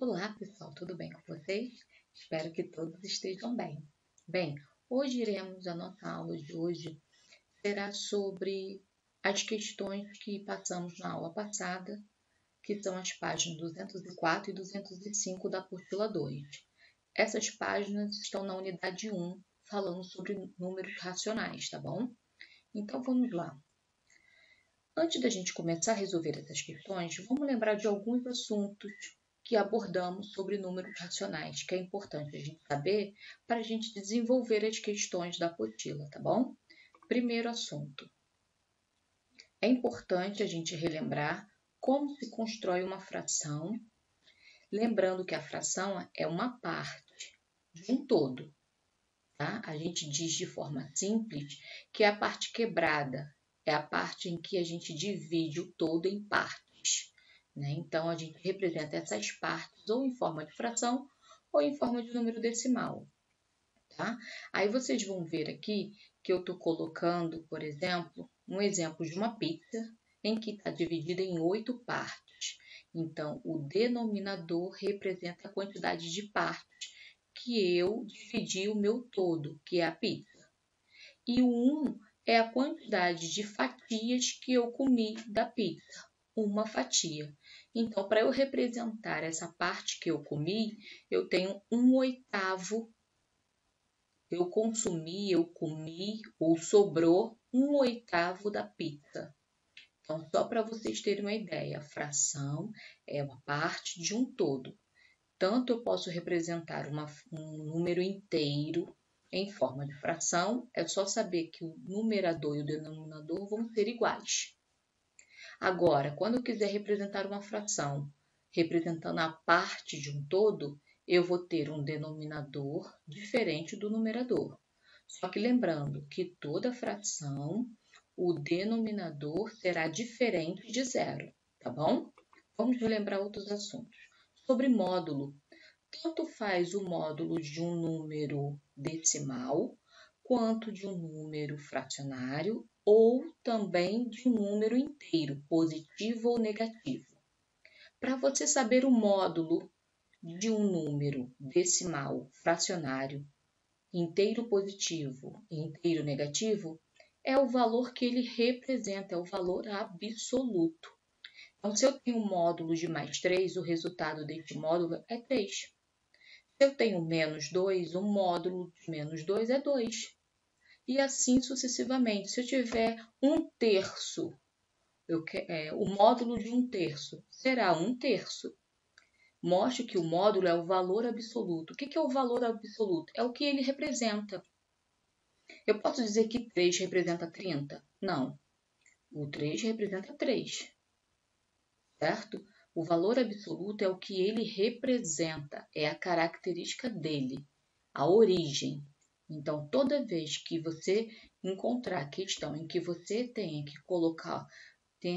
Olá, pessoal, tudo bem com vocês? Espero que todos estejam bem. Bem, a nossa aula de hoje será sobre as questões que passamos na aula passada, que são as páginas 204 e 205 da apostila 2. Essas páginas estão na unidade 1, falando sobre números racionais, tá bom? Então, vamos lá. Antes da gente começar a resolver essas questões, vamos lembrar de alguns assuntos que abordamos sobre números racionais, que é importante a gente saber para a gente desenvolver as questões da apostila, tá bom? Primeiro assunto. É importante a gente relembrar como se constrói uma fração, lembrando que a fração é uma parte de um todo, tá? A gente diz de forma simples que é a parte quebrada, é a parte em que a gente divide o todo em partes, né? Então, a gente representa essas partes ou em forma de fração ou em forma de número decimal, tá? Aí vocês vão ver aqui que eu estou colocando, por exemplo, um exemplo de uma pizza em que está dividida em 8 partes. Então, o denominador representa a quantidade de partes que eu dividi o meu todo, que é a pizza. E o 1 é a quantidade de fatias que eu comi da pizza, uma fatia. Então, para eu representar essa parte que eu comi, eu tenho 1/8. Eu consumi, eu comi ou sobrou 1/8 da pizza. Então, só para vocês terem uma ideia, a fração é uma parte de um todo. Tanto eu posso representar um número inteiro em forma de fração, é só saber que o numerador e o denominador vão ser iguais. Agora, quando eu quiser representar uma fração representando a parte de um todo, eu vou ter um denominador diferente do numerador. Só que lembrando que toda fração, o denominador será diferente de zero, tá bom? Vamos relembrar outros assuntos. Sobre módulo, tanto faz o módulo de um número decimal, quanto de um número fracionário, ou também de um número inteiro, positivo ou negativo. Para você saber o módulo de um número decimal, fracionário, inteiro positivo e inteiro negativo, é o valor que ele representa, é o valor absoluto. Então, se eu tenho um módulo de mais 3, o resultado deste módulo é 3. Se eu tenho menos 2, o módulo de menos 2 é 2. E assim sucessivamente. Se eu tiver 1/3, o módulo de 1/3 será 1/3. Mostre que o módulo é o valor absoluto. O que é o valor absoluto? É o que ele representa. Eu posso dizer que 3 representa 30? Não. O 3 representa 3, certo? O valor absoluto é o que ele representa, é a característica dele, a origem. Então, toda vez que você encontrar a questão em que você tenha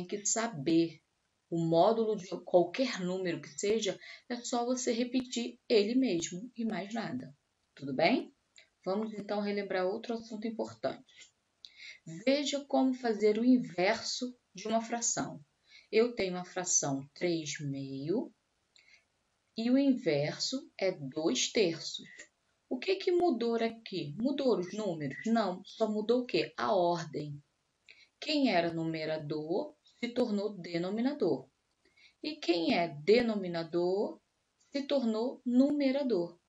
que saber o módulo de qualquer número que seja, é só você repetir ele mesmo e mais nada. Tudo bem? Vamos então relembrar outro assunto importante. Veja como fazer o inverso de uma fração. Eu tenho a fração 3/2 e o inverso é 2/3. O que mudou aqui? Mudou os números? Não, só mudou o quê? A ordem. Quem era numerador se tornou denominador. E quem é denominador se tornou numerador.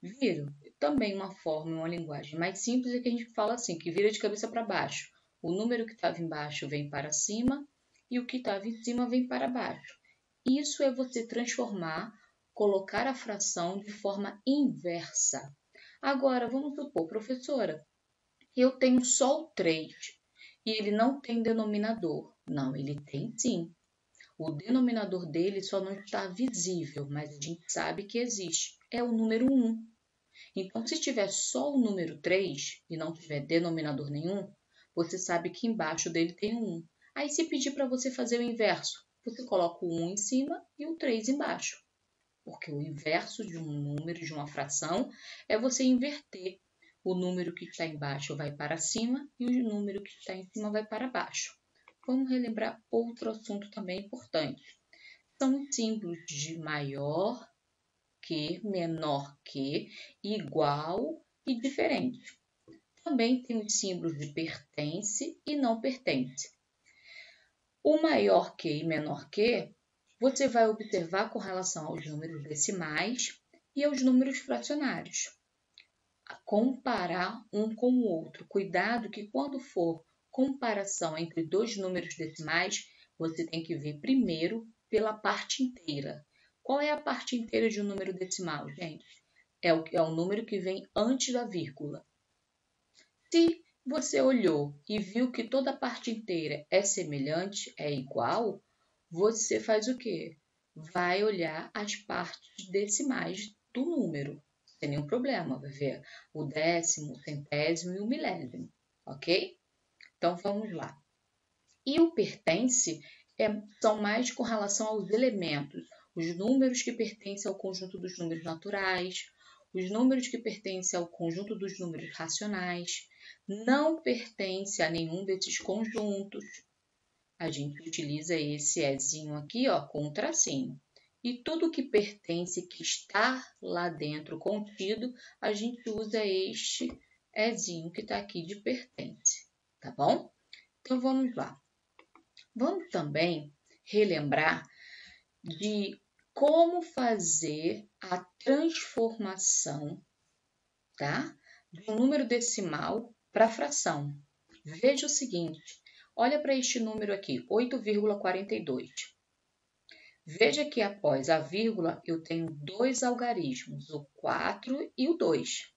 Viram? Também uma forma, uma linguagem mais simples é que a gente fala assim, que vira de cabeça para baixo. O número que estava embaixo vem para cima e o que estava em cima vem para baixo. Isso é você transformar, colocar a fração de forma inversa. Agora, vamos supor, professora, eu tenho só o 3 e ele não tem denominador. Não, ele tem sim. O denominador dele só não está visível, mas a gente sabe que existe. É o número 1. Então, se tiver só o número 3 e não tiver denominador nenhum, você sabe que embaixo dele tem um 1. Aí, se pedir para você fazer o inverso, você coloca o 1 em cima e o 3 embaixo. Porque o inverso de um número, de uma fração, é você inverter. O número que está embaixo vai para cima e o número que está em cima vai para baixo. Vamos relembrar outro assunto também importante. São os símbolos de maior que, menor que, igual e diferente. Também tem os símbolos de pertence e não pertence. O maior que e menor que, você vai observar com relação aos números decimais e aos números fracionários. Comparar um com o outro. Cuidado que quando for comparação entre dois números decimais, você tem que ver primeiro pela parte inteira. Qual é a parte inteira de um número decimal, gente? É o número que vem antes da vírgula. Se você olhou e viu que toda a parte inteira é semelhante, é igual, você faz o quê? Vai olhar as partes decimais do número, sem nenhum problema. Vai ver o décimo, o centésimo e o milésimo, ok? Então, vamos lá. E o pertence são mais com relação aos elementos, os números que pertencem ao conjunto dos números naturais, os números que pertencem ao conjunto dos números racionais, não pertence a nenhum desses conjuntos. A gente utiliza esse ezinho aqui, ó, com um tracinho. E tudo que pertence, que está lá dentro contido, a gente usa este ezinho que está aqui de pertence, tá bom? Então, vamos lá. Vamos também relembrar de como fazer a transformação, tá? De um número decimal para fração. Veja o seguinte, olha para este número aqui, 8,42. Veja que após a vírgula eu tenho dois algarismos, o 4 e o 2.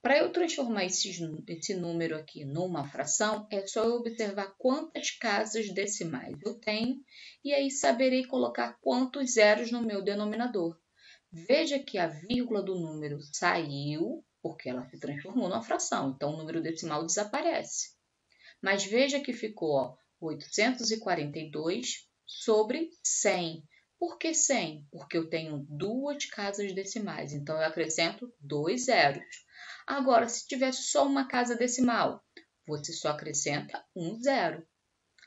Para eu transformar esse número aqui numa fração, é só eu observar quantas casas decimais eu tenho e aí saberei colocar quantos zeros no meu denominador. Veja que a vírgula do número saiu, porque ela se transformou numa fração, então o número decimal desaparece. Mas veja que ficou ó, 842 sobre 100. Por que 100? Porque eu tenho duas casas decimais, então eu acrescento 2 zeros. Agora, se tivesse só uma casa decimal, você só acrescenta 1 zero.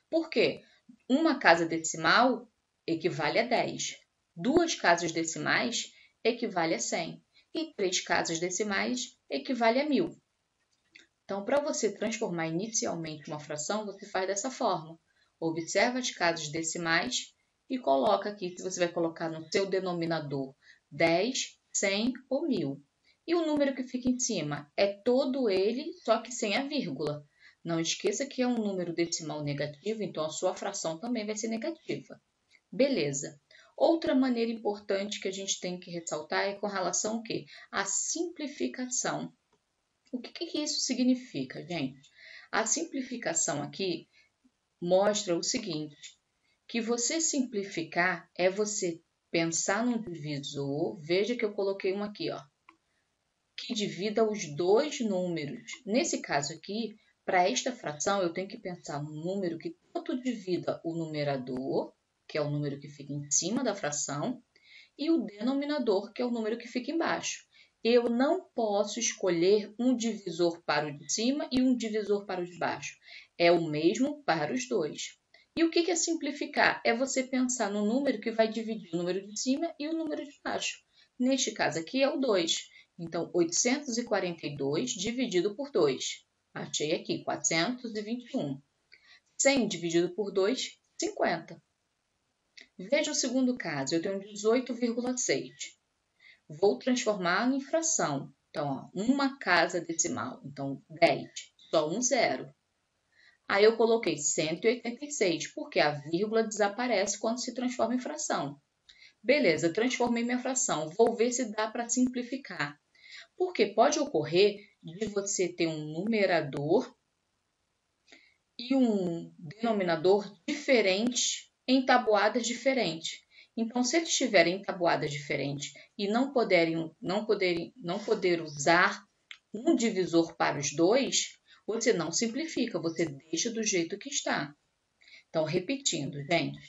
Por quê? Uma casa decimal equivale a 10. Duas casas decimais equivale a 100. E três casas decimais equivale a 1000. Então, para você transformar inicialmente uma fração, você faz dessa forma. Observa as casas decimais e coloca aqui, se você vai colocar no seu denominador 10, 100 ou 1000. E o número que fica em cima é todo ele, só que sem a vírgula. Não esqueça que é um número decimal negativo, então a sua fração também vai ser negativa. Beleza. Outra maneira importante que a gente tem que ressaltar é com relação ao quê? A simplificação. O que isso significa, gente? A simplificação aqui mostra o seguinte, que você simplificar é você pensar num divisor, veja que eu coloquei um aqui, ó, que divida os dois números. Nesse caso aqui, para esta fração, eu tenho que pensar num número que tanto divida o numerador, que é o número que fica em cima da fração, e o denominador, que é o número que fica embaixo. Eu não posso escolher um divisor para o de cima e um divisor para o de baixo. É o mesmo para os dois. E o que é simplificar? É você pensar no número que vai dividir o número de cima e o número de baixo. Neste caso aqui é o 2. Então, 842 dividido por 2. Achei aqui, 421. 100 dividido por 2, 50. Veja o segundo caso, eu tenho 18,6. Vou transformar em fração. Então, ó, uma casa decimal. Então, 10, só um zero. Aí eu coloquei 186, porque a vírgula desaparece quando se transforma em fração. Beleza, transformei minha fração. Vou ver se dá para simplificar. Porque pode ocorrer de você ter um numerador e um denominador diferente em tabuadas diferentes. Então, se eles estiverem em tabuadas diferentes e não poder usar um divisor para os dois, você não simplifica, você deixa do jeito que está. Então, repetindo, gente,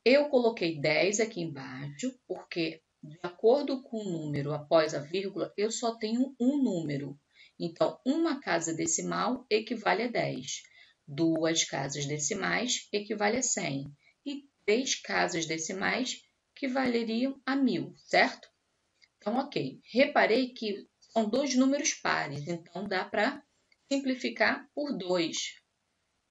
eu coloquei 10 aqui embaixo, porque de acordo com o número após a vírgula, eu só tenho um número. Então, uma casa decimal equivale a 10. Duas casas decimais equivale a 100. E três casas decimais equivaleriam a 1000, certo? Então, ok. Reparei que são dois números pares, então dá para simplificar por 2.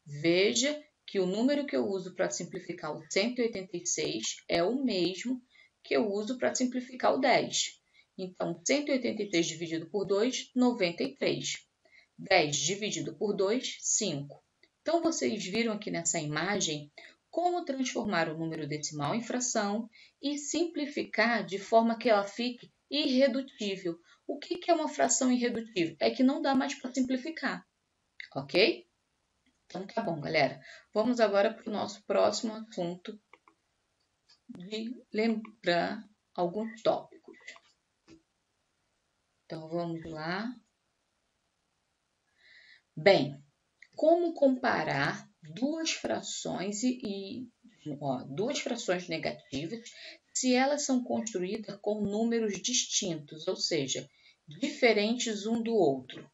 Veja que o número que eu uso para simplificar o 186 é o mesmo que eu uso para simplificar o 10. Então, 183 dividido por 2, 93. 10 dividido por 2, 5. Então, vocês viram aqui nessa imagem como transformar o número decimal em fração e simplificar de forma que ela fique irredutível. O que é uma fração irredutível? É que não dá mais para simplificar, ok? Então, tá bom, galera. Vamos agora para o nosso próximo assunto de lembrar alguns tópicos. Então, vamos lá. Bem, como comparar duas frações duas frações negativas se elas são construídas com números distintos, ou seja, diferentes um do outro?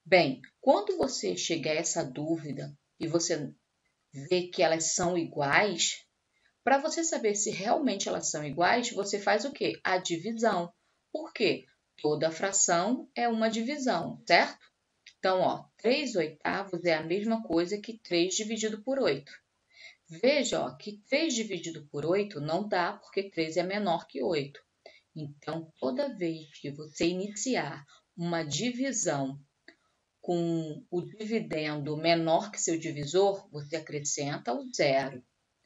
Bem, quando você chegar a essa dúvida e você vê que elas são iguais, para você saber se realmente elas são iguais, você faz o quê? A divisão. Por quê? Toda fração é uma divisão, certo? Então, ó, 3 oitavos é a mesma coisa que 3 dividido por 8. Veja, ó, que 3 dividido por 8 não dá, porque 3 é menor que 8. Então, toda vez que você iniciar uma divisão com o dividendo menor que seu divisor, você acrescenta o zero.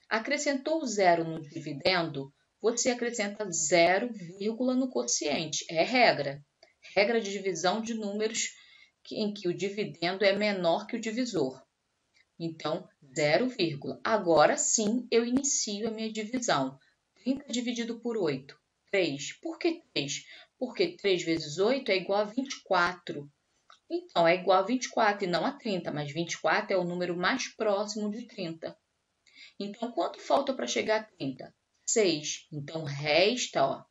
Acrescentou o zero no dividendo, você acrescenta 0, no quociente. É regra. Regra de divisão de números em que o dividendo é menor que o divisor. Então, 0, agora sim eu inicio a minha divisão. 30 dividido por 8, 3. Por que 3? Porque 3 vezes 8 é igual a 24. Então, é igual a 24 e não a 30, mas 24 é o número mais próximo de 30. Então, quanto falta para chegar a 30? 6. Então, resta, ó,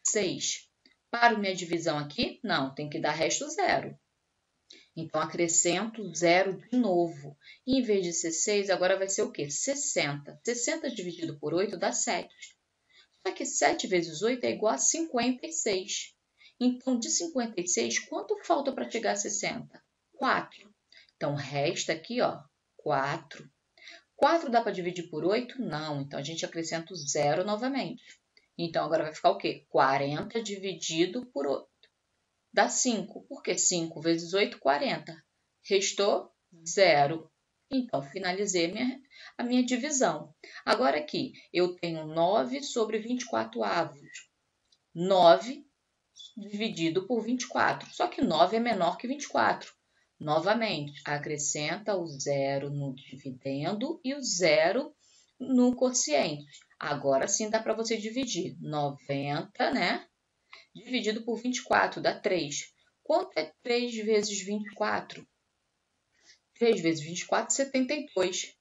6. Paro minha divisão aqui? Não, tem que dar resto 0. Então, acrescento 0 de novo. E, em vez de ser 6, agora vai ser o quê? 60. 60 dividido por 8 dá 7. Só que 7 vezes 8 é igual a 56. Então, de 56, quanto falta para chegar a 60? 4. Então, resta aqui, ó, 4. 4 dá para dividir por 8? Não. Então, a gente acrescenta o 0 novamente. Então, agora vai ficar o quê? 40 dividido por 8. Dá 5. Por que 5 vezes 8? 40. Restou 0. Então, finalizei a minha divisão. Agora aqui, eu tenho 9 sobre 24 avos. 9 dividido por 24. Só que 9 é menor que 24. Novamente, acrescenta o 0 no dividendo e o 0 no quociente. Agora sim dá para você dividir. 90, né? Dividido por 24 dá 3. Quanto é 3 vezes 24? 3 vezes 24, 72.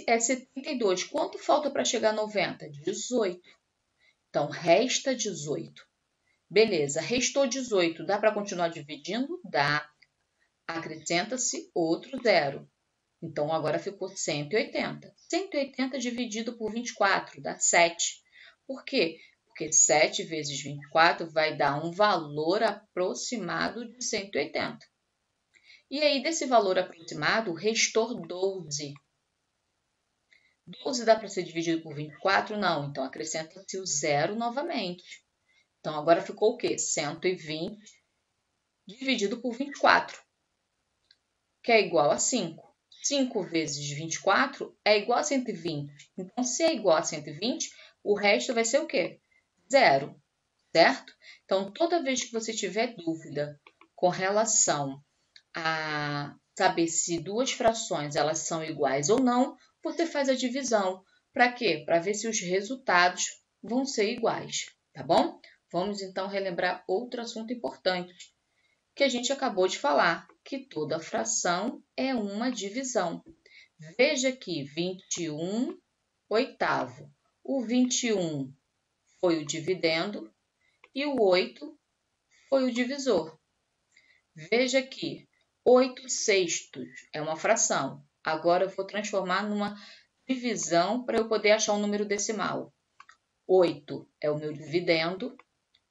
É 72. Quanto falta para chegar a 90? 18. Então, resta 18. Beleza, restou 18. Dá para continuar dividindo? Dá. Acrescenta-se outro 0. Então, agora ficou 180. 180 dividido por 24 dá 7. Por quê? Porque 7 vezes 24 vai dar um valor aproximado de 180. E aí, desse valor aproximado, restou 12. 12 dá para ser dividido por 24? Não. Então, acrescenta-se o 0 novamente. Então, agora ficou o quê? 120 dividido por 24, que é igual a 5. 5 vezes 24 é igual a 120. Então, se é igual a 120, o resto vai ser o quê? 0, certo? Então, toda vez que você tiver dúvida com relação a saber se duas frações elas são iguais ou não, você faz a divisão. Para quê? Para ver se os resultados vão ser iguais, tá bom? Vamos então relembrar outro assunto importante que a gente acabou de falar, que toda fração é uma divisão. Veja aqui, 21 oitavo. O 21 foi o dividendo e o 8 foi o divisor. Veja aqui, 8 sextos é uma fração. Agora eu vou transformar numa divisão para eu poder achar um número decimal. 8 é o meu dividendo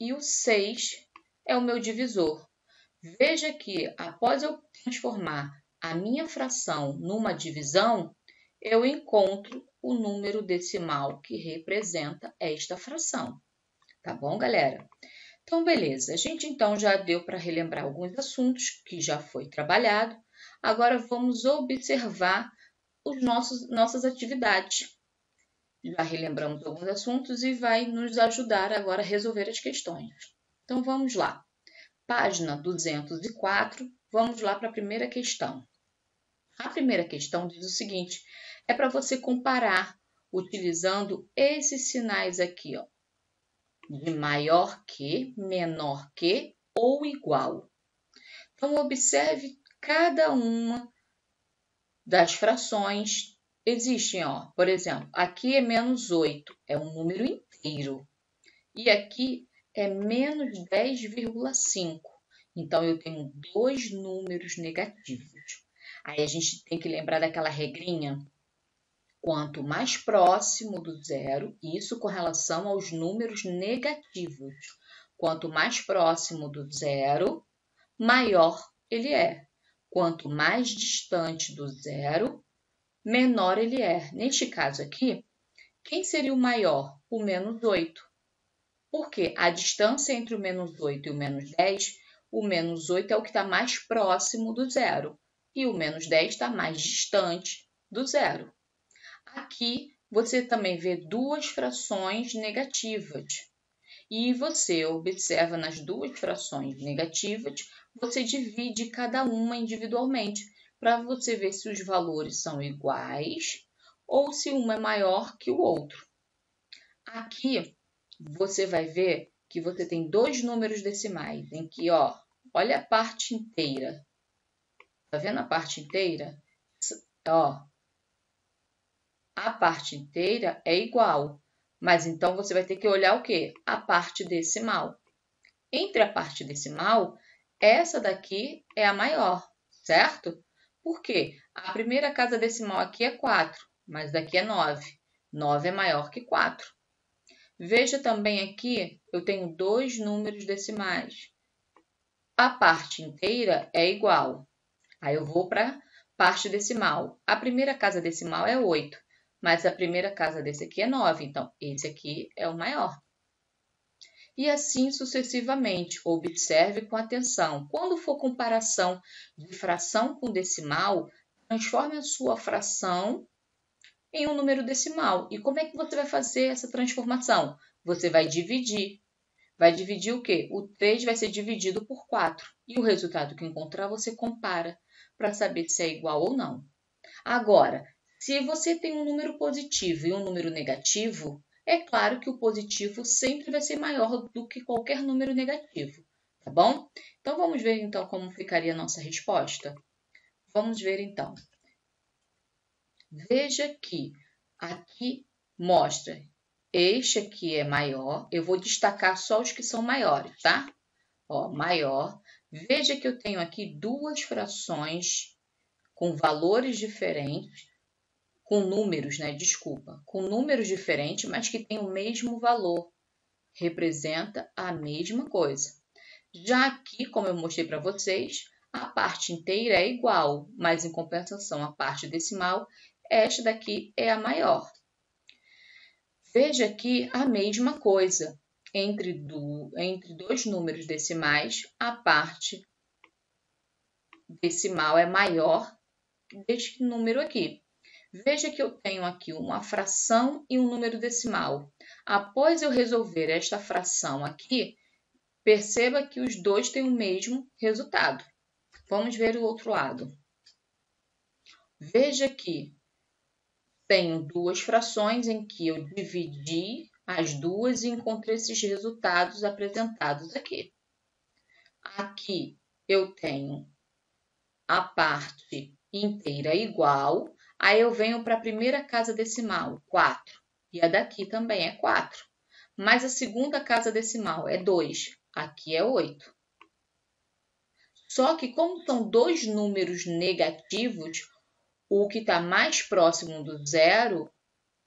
e o 6 é o meu divisor. Veja que, após eu transformar a minha fração numa divisão, eu encontro o número decimal que representa esta fração. Tá bom, galera? Então, beleza. A gente, então, já deu para relembrar alguns assuntos que já foi trabalhado. Agora, vamos observar nossas atividades. Já relembramos alguns assuntos e vai nos ajudar agora a resolver as questões. Então, vamos lá. Página 204, vamos lá para a primeira questão. A primeira questão diz o seguinte, é para você comparar utilizando esses sinais aqui, ó, de maior que, menor que ou igual. Então, observe cada uma das frações. Existem, ó, por exemplo, aqui é menos 8, é um número inteiro. E aqui é menos 10,5. Então, eu tenho dois números negativos. Aí, a gente tem que lembrar daquela regrinha. Quanto mais próximo do zero, isso com relação aos números negativos. Quanto mais próximo do zero, maior ele é. Quanto mais distante do zero, menor ele é. Neste caso aqui, quem seria o maior? O menos 8. Porque a distância entre o menos 8 e o menos 10, o menos 8 é o que está mais próximo do zero. E o menos 10 está mais distante do zero. Aqui você também vê duas frações negativas. E você observa nas duas frações negativas, você divide cada uma individualmente, para você ver se os valores são iguais ou se uma é maior que o outro. Aqui você vai ver que você tem dois números decimais, em que, ó, olha a parte inteira. Tá vendo a parte inteira? Ó, a parte inteira é igual, mas então você vai ter que olhar o quê? A parte decimal. Entre a parte decimal, essa daqui é a maior, certo? Por quê? A primeira casa decimal aqui é 4, mas daqui é 9. 9 é maior que 4. Veja também aqui, eu tenho dois números decimais. A parte inteira é igual. Aí eu vou para a parte decimal. A primeira casa decimal é 8, mas a primeira casa desse aqui é 9, então esse aqui é o maior. E assim sucessivamente. Observe com atenção. Quando for comparação de fração com decimal, transforme a sua fração em um número decimal. E como é que você vai fazer essa transformação? Você vai dividir. Vai dividir o quê? O 3 vai ser dividido por 4. E o resultado que encontrar, você compara para saber se é igual ou não. Agora, se você tem um número positivo e um número negativo, é claro que o positivo sempre vai ser maior do que qualquer número negativo, tá bom? Então, vamos ver então como ficaria a nossa resposta? Vamos ver então. Veja que aqui mostra, este aqui é maior, eu vou destacar só os que são maiores, tá? Ó, maior. Veja que eu tenho aqui duas frações com valores diferentes, com números, né? Desculpa, com números diferentes, mas que têm o mesmo valor. Representa a mesma coisa. Já aqui, como eu mostrei para vocês, a parte inteira é igual, mas em compensação a parte decimal, esta daqui é a maior. Veja aqui a mesma coisa. Entre dois números decimais, a parte decimal é maior deste número aqui. Veja que eu tenho aqui uma fração e um número decimal. Após eu resolver esta fração aqui, perceba que os dois têm o mesmo resultado. Vamos ver o outro lado. Veja que tenho duas frações em que eu dividi as duas e encontrei esses resultados apresentados aqui. Aqui eu tenho a parte inteira igual, aí eu venho para a primeira casa decimal, 4, e a daqui também é 4. Mas a segunda casa decimal é 2, aqui é 8. Só que como são dois números negativos, o que está mais próximo do zero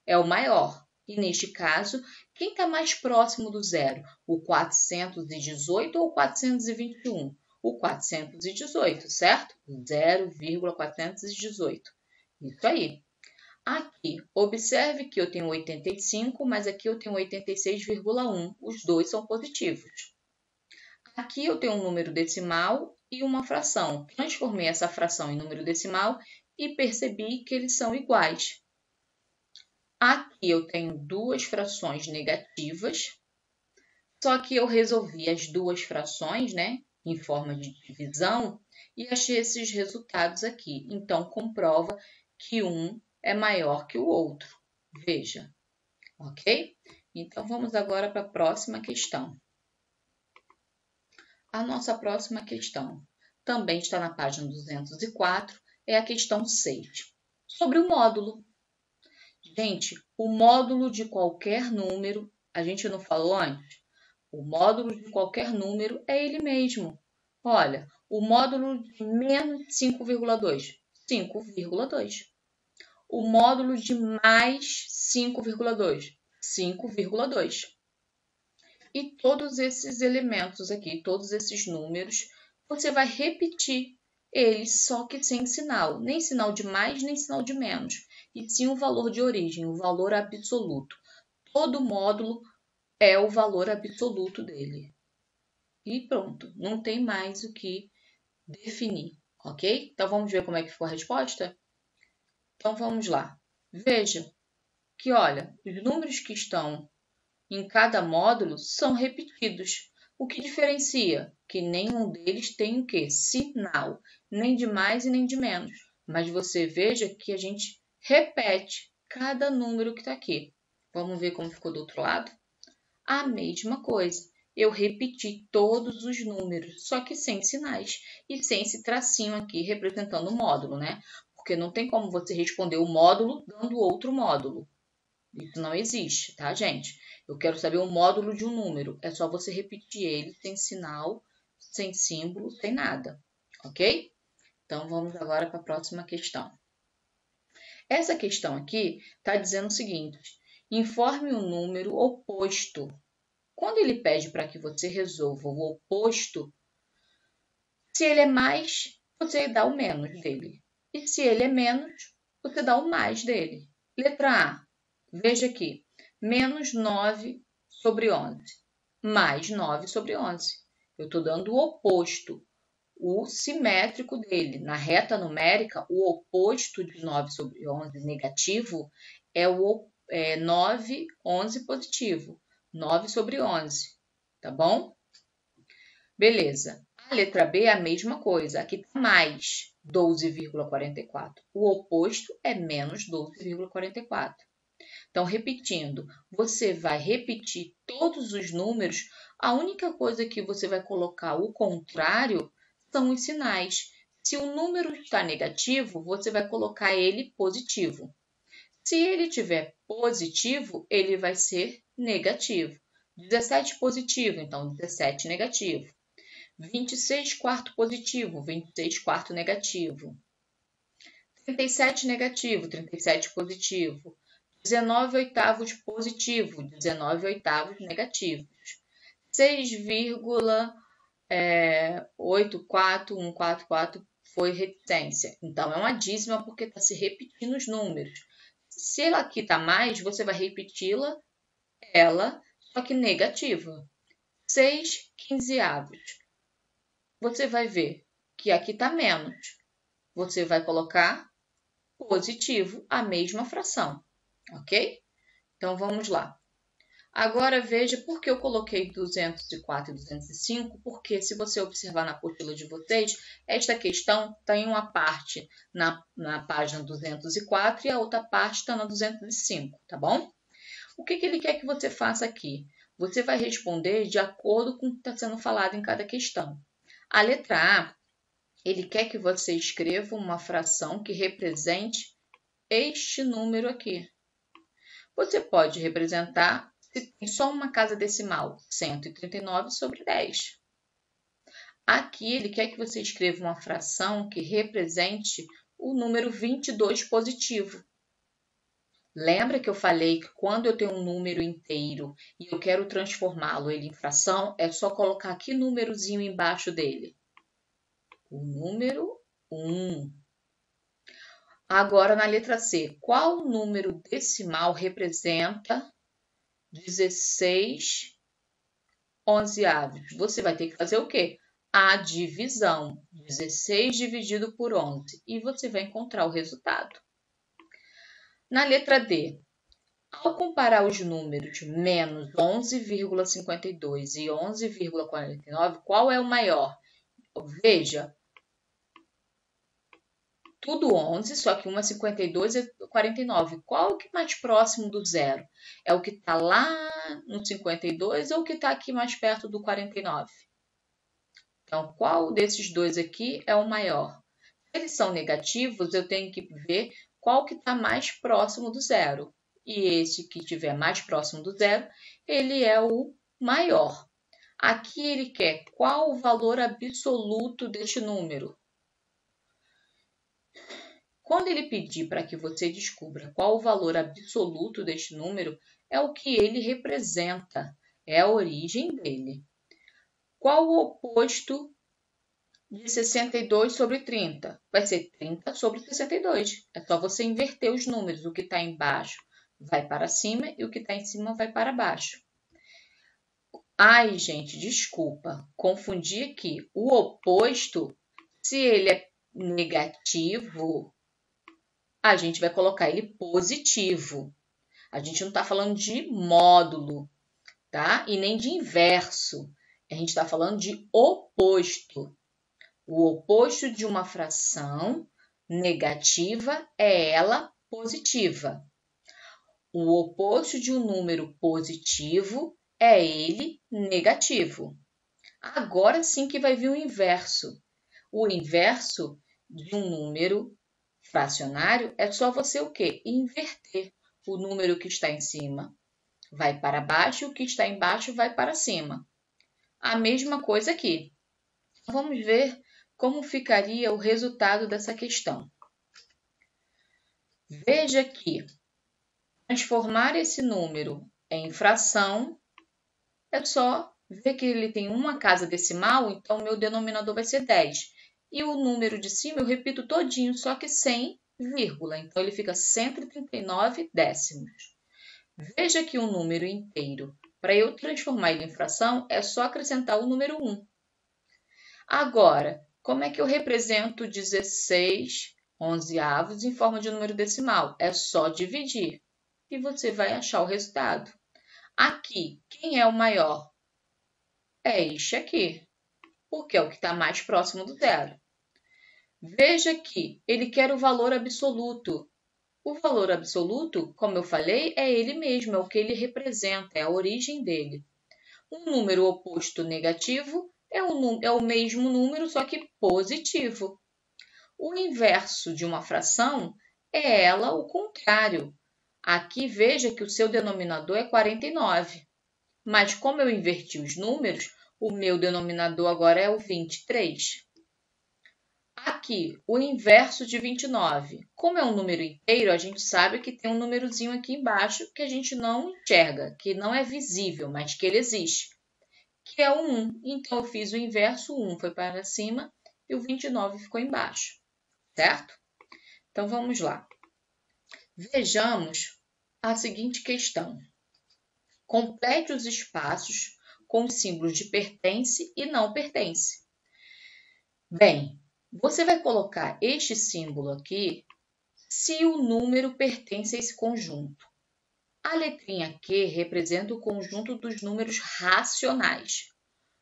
é o maior. E neste caso, quem está mais próximo do zero? O 418 ou o 421? O 418, certo? 0,418. Isso aí. Aqui, observe que eu tenho 85, mas aqui eu tenho 86,1. Os dois são positivos. Aqui eu tenho um número decimal e uma fração. Transformei essa fração em número decimal e percebi que eles são iguais. Aqui eu tenho duas frações negativas, só que eu resolvi as duas frações, né, em forma de divisão e achei esses resultados aqui. Então, comprova que um é maior que o outro. Veja, ok? Então, vamos agora para a próxima questão. A nossa próxima questão também está na página 204, é a questão 6, sobre o módulo. Gente, o módulo de qualquer número, a gente não falou antes? O módulo de qualquer número é ele mesmo. Olha, o módulo de menos 5,2, 5,2. O módulo de mais 5,2, 5,2. E todos esses elementos aqui, todos esses números, você vai repetir eles, só que sem sinal. Nem sinal de mais, nem sinal de menos. E sim o valor de origem, o valor absoluto. Todo módulo é o valor absoluto dele. E pronto, não tem mais o que definir, ok? Então, vamos ver como é que ficou a resposta? Então, vamos lá. Veja que, olha, os números que estão em cada módulo são repetidos. O que diferencia? Que nenhum deles tem o quê? Sinal, nem de mais e nem de menos. Mas você veja que a gente repete cada número que está aqui. Vamos ver como ficou do outro lado? A mesma coisa. Eu repeti todos os números, só que sem sinais e sem esse tracinho aqui representando o módulo, né? Porque não tem como você responder o módulo dando outro módulo. Isso não existe, tá, gente? Eu quero saber o módulo de um número. É só você repetir ele sem sinal, sem símbolo, sem nada, ok? Então, vamos agora para a próxima questão. Essa questão aqui está dizendo o seguinte: informe o número oposto. Quando ele pede para que você resolva o oposto, se ele é mais, você dá o menos dele. E se ele é menos, você dá o mais dele. Letra A, veja aqui, menos 9 sobre 11, mais 9 sobre 11. Eu estou dando o oposto, o simétrico dele. Na reta numérica, o oposto de 9 sobre 11 negativo é o 9, 11 positivo. 9 sobre 11, tá bom? Beleza. A letra B é a mesma coisa. Aqui está mais 12,44. O oposto é menos 12,44. Então, repetindo, você vai repetir todos os números. A única coisa que você vai colocar o contrário são os sinais. Se o número está negativo, você vai colocar ele positivo. Se ele tiver positivo, ele vai ser negativo. 17 positivo, então 17 negativo. 26 quarto positivo, 26 quarto negativo. 37 negativo, 37 positivo. 19 oitavos positivo, 19 oitavos negativos. 6,84144 foi reticência. Então, é uma dízima porque está se repetindo os números. Se ela aqui está mais, você vai repeti-la, só que negativa. 6 quinzeavos. Você vai ver que aqui está menos. Você vai colocar positivo a mesma fração, ok? Então, vamos lá. Agora, veja por que eu coloquei 204 e 205, porque se você observar na apostila de vocês, esta questão está em uma parte na página 204 e a outra parte está na 205, tá bom? O que ele quer que você faça aqui? Você vai responder de acordo com o que está sendo falado em cada questão. A letra A, ele quer que você escreva uma fração que represente este número aqui. Você pode representar, se tem só uma casa decimal, 139 sobre 10. Aqui, ele quer que você escreva uma fração que represente o número 22 positivo. Lembra que eu falei que quando eu tenho um número inteiro e eu quero transformá-lo em fração, é só colocar aqui númerozinho embaixo dele. O número 1. Agora, na letra C, qual número decimal representa 16 onzeavos? Você vai ter que fazer o quê? A divisão. 16 dividido por 11. E você vai encontrar o resultado. Na letra D, ao comparar os números menos 11,52 e 11,49, qual é o maior? Veja, tudo 11, só que uma é 52 e 49. Qual é o que é mais próximo do zero? É o que está lá no 52 ou o que está aqui mais perto do 49? Então, qual desses dois aqui é o maior? Se eles são negativos, eu tenho que ver qual que está mais próximo do zero. E esse que estiver mais próximo do zero, ele é o maior. Aqui ele quer qual o valor absoluto deste número. Quando ele pedir para que você descubra qual o valor absoluto deste número, é o que ele representa, é a origem dele. Qual o oposto de 62 sobre 30? Vai ser 30 sobre 62. É só você inverter os números. O que está embaixo vai para cima e o que está em cima vai para baixo. Ai, gente, desculpa, confundi aqui. O oposto, se ele é negativo, a gente vai colocar ele positivo. A gente não está falando de módulo, tá? E nem de inverso. A gente está falando de oposto. O oposto de uma fração negativa é ela positiva. O oposto de um número positivo é ele negativo. Agora sim que vai vir o inverso. O inverso de um número fracionário é só você o quê? Inverter. O número que está em cima vai para baixo e o que está embaixo vai para cima. A mesma coisa aqui. Vamos ver como ficaria o resultado dessa questão. Veja que transformar esse número em fração é só ver que ele tem uma casa decimal, então meu denominador vai ser 10. E o número de cima eu repito todinho, só que sem vírgula. Então ele fica 139 décimos. Veja que um número inteiro, para eu transformar ele em fração, é só acrescentar o número 1. Agora, como é que eu represento 16 onzeavos em forma de número decimal? É só dividir e você vai achar o resultado. Aqui, quem é o maior? É este aqui, porque é o que está mais próximo do zero. Veja que ele quer o valor absoluto. O valor absoluto, como eu falei, é ele mesmo, é o que ele representa, é a origem dele. Um número oposto negativo é o mesmo número, só que positivo. O inverso de uma fração é ela o contrário. Aqui veja que o seu denominador é 49. Mas como eu inverti os números, o meu denominador agora é o 23. Aqui, o inverso de 29. Como é um número inteiro, a gente sabe que tem um númerozinho aqui embaixo que a gente não enxerga, que não é visível, mas que ele existe, que é o 1. Então, eu fiz o inverso, o 1 foi para cima e o 29 ficou embaixo, certo? Então, vamos lá. Vejamos a seguinte questão. Complete os espaços com os símbolos de pertence e não pertence. Bem, você vai colocar este símbolo aqui se o número pertence a esse conjunto. A letrinha Q representa o conjunto dos números racionais.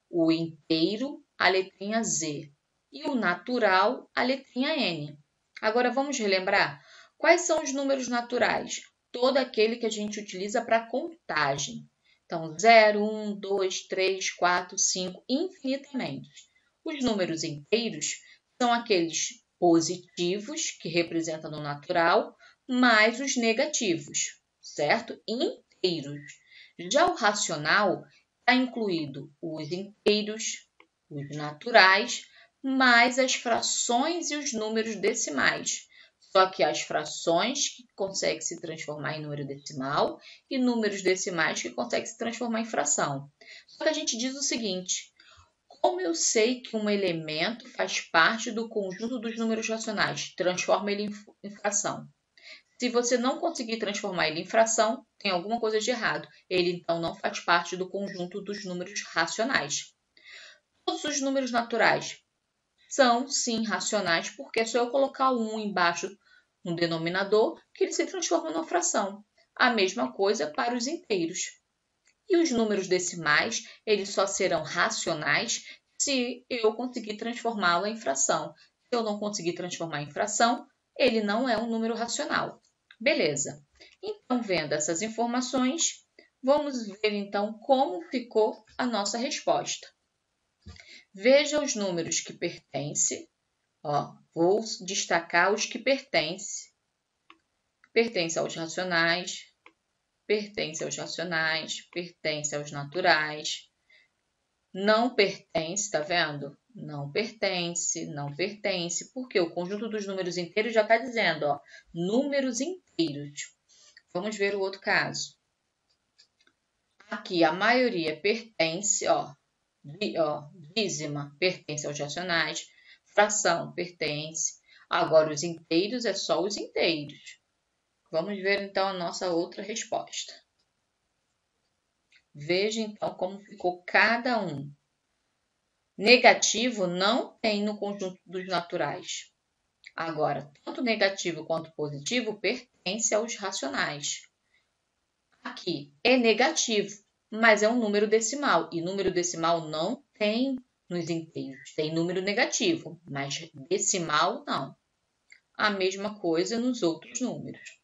O inteiro, a letrinha Z. E o natural, a letrinha N. Agora, vamos relembrar? Quais são os números naturais? Todo aquele que a gente utiliza para contagem. Então, 0, 1, 2, 3, 4, 5, infinitamente. Os números inteiros são aqueles positivos, que representam no natural, mais os negativos, certo? Inteiros. Já o racional está incluído os inteiros, os naturais, mais as frações e os números decimais. Só que as frações que conseguem se transformar em número decimal e números decimais que conseguem se transformar em fração. Só que a gente diz o seguinte: como eu sei que um elemento faz parte do conjunto dos números racionais? Transforma ele em fração. Se você não conseguir transformar ele em fração, tem alguma coisa de errado. Ele, então, não faz parte do conjunto dos números racionais. Todos os números naturais são, sim, racionais, porque é só eu colocar um embaixo no denominador que ele se transforma numa fração. A mesma coisa para os inteiros. E os números decimais, eles só serão racionais se eu conseguir transformá-lo em fração. Se eu não conseguir transformar em fração, ele não é um número racional. Beleza. Então, vendo essas informações, vamos ver então como ficou a nossa resposta. Veja os números que pertencem. Vou destacar os que pertencem. Pertence aos racionais, pertence aos racionais, pertence aos naturais. Não pertence, tá vendo? Não pertence, não pertence, porque o conjunto dos números inteiros já está dizendo, números inteiros. Vamos ver o outro caso. Aqui a maioria pertence, dízima pertence aos racionais, fração pertence. Agora os inteiros é só os inteiros. Vamos ver então a nossa outra resposta. Veja então como ficou cada um. Negativo não tem no conjunto dos naturais. Agora, tanto negativo quanto positivo pertence aos racionais. Aqui é negativo, mas é um número decimal. E número decimal não tem nos inteiros. Tem número negativo, mas decimal não. A mesma coisa nos outros números.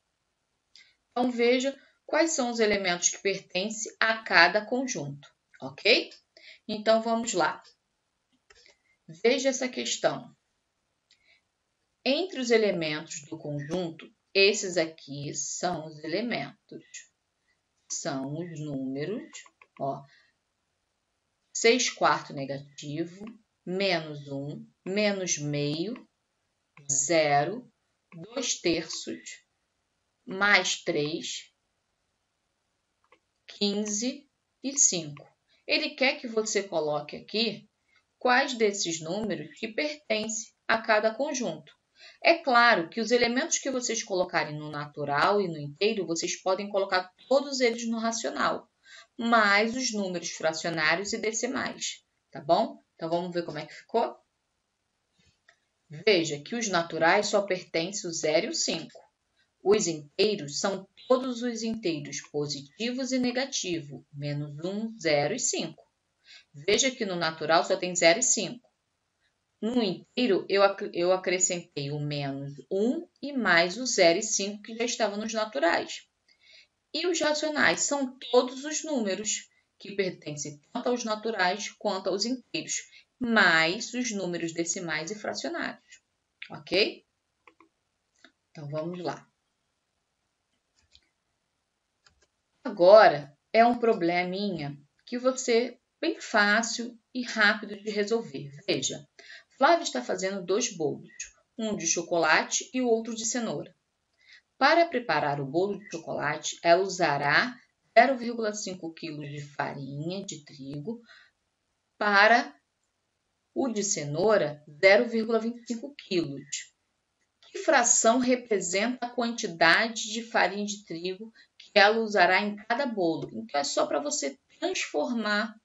Então, veja quais são os elementos que pertencem a cada conjunto, ok? Então, vamos lá. Veja essa questão. Entre os elementos do conjunto, esses aqui são os elementos. São os números, 6/4 negativo, menos 1, menos meio, 0, 2/3, mais 3, 15 e 5. Ele quer que você coloque aqui quais desses números que pertencem a cada conjunto. É claro que os elementos que vocês colocarem no natural e no inteiro, vocês podem colocar todos eles no racional, mais os números fracionários e decimais, tá bom? Então, vamos ver como é que ficou? Veja que os naturais só pertencem o 0 e o 5. Os inteiros são todos os inteiros positivos e negativos, menos 1, 0 e 5. Veja que no natural só tem 0 e 5. No inteiro, eu acrescentei o menos 1 e mais o 0 e 5 que já estavam nos naturais. E os racionais são todos os números que pertencem tanto aos naturais quanto aos inteiros, mais os números decimais e fracionários. Ok? Então, vamos lá. Agora, é um probleminha que você bem fácil e rápido de resolver. Veja, Flávia está fazendo 2 bolos, um de chocolate e o outro de cenoura. Para preparar o bolo de chocolate, ela usará 0,5 kg de farinha de trigo, para o de cenoura, 0,25 kg. Que fração representa a quantidade de farinha de trigo que ela usará em cada bolo? Então, é só para você transformar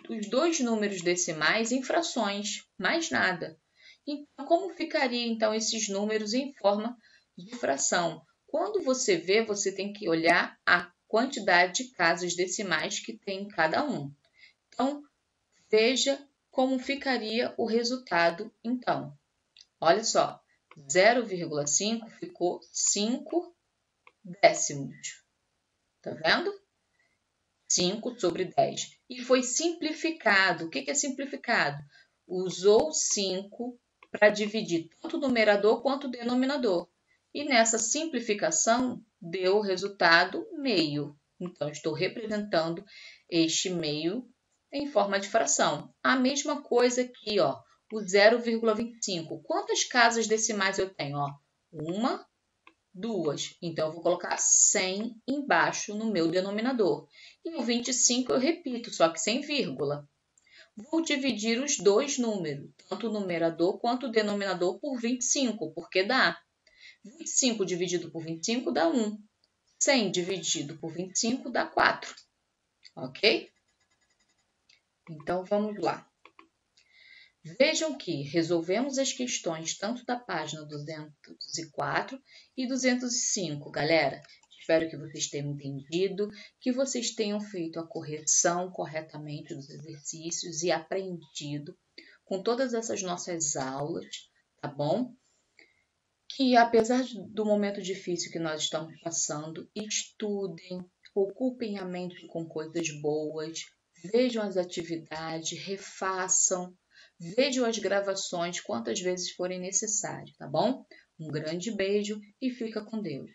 os 2 números decimais em frações, mais nada. Então, como ficaria então esses números em forma de fração? Quando você vê, você tem que olhar a quantidade de casas decimais que tem em cada um. Então, veja como ficaria o resultado então. Olha só, 0,5 ficou 5 décimos. Tá vendo? 5 sobre 10. E foi simplificado. O que é simplificado? Usou 5 para dividir tanto o numerador quanto o denominador. E nessa simplificação deu o resultado meio. Então, estou representando este meio em forma de fração. A mesma coisa aqui, o 0,25. Quantas casas decimais eu tenho? 1, 2. Então, eu vou colocar 100 embaixo no meu denominador. E o 25 eu repito, só que sem vírgula. Vou dividir os dois números, tanto o numerador quanto o denominador, por 25, porque dá. 25 dividido por 25 dá 1. 100 dividido por 25 dá 4. Ok? Então, vamos lá. Vejam que resolvemos as questões tanto da página 204 e 205, galera. Espero que vocês tenham entendido, que vocês tenham feito a correção corretamente dos exercícios e aprendido com todas essas nossas aulas, tá bom? Que apesar do momento difícil que nós estamos passando, estudem, ocupem a mente com coisas boas, vejam as atividades, refaçam, vejam as gravações quantas vezes forem necessárias, tá bom? Um grande beijo e fica com Deus.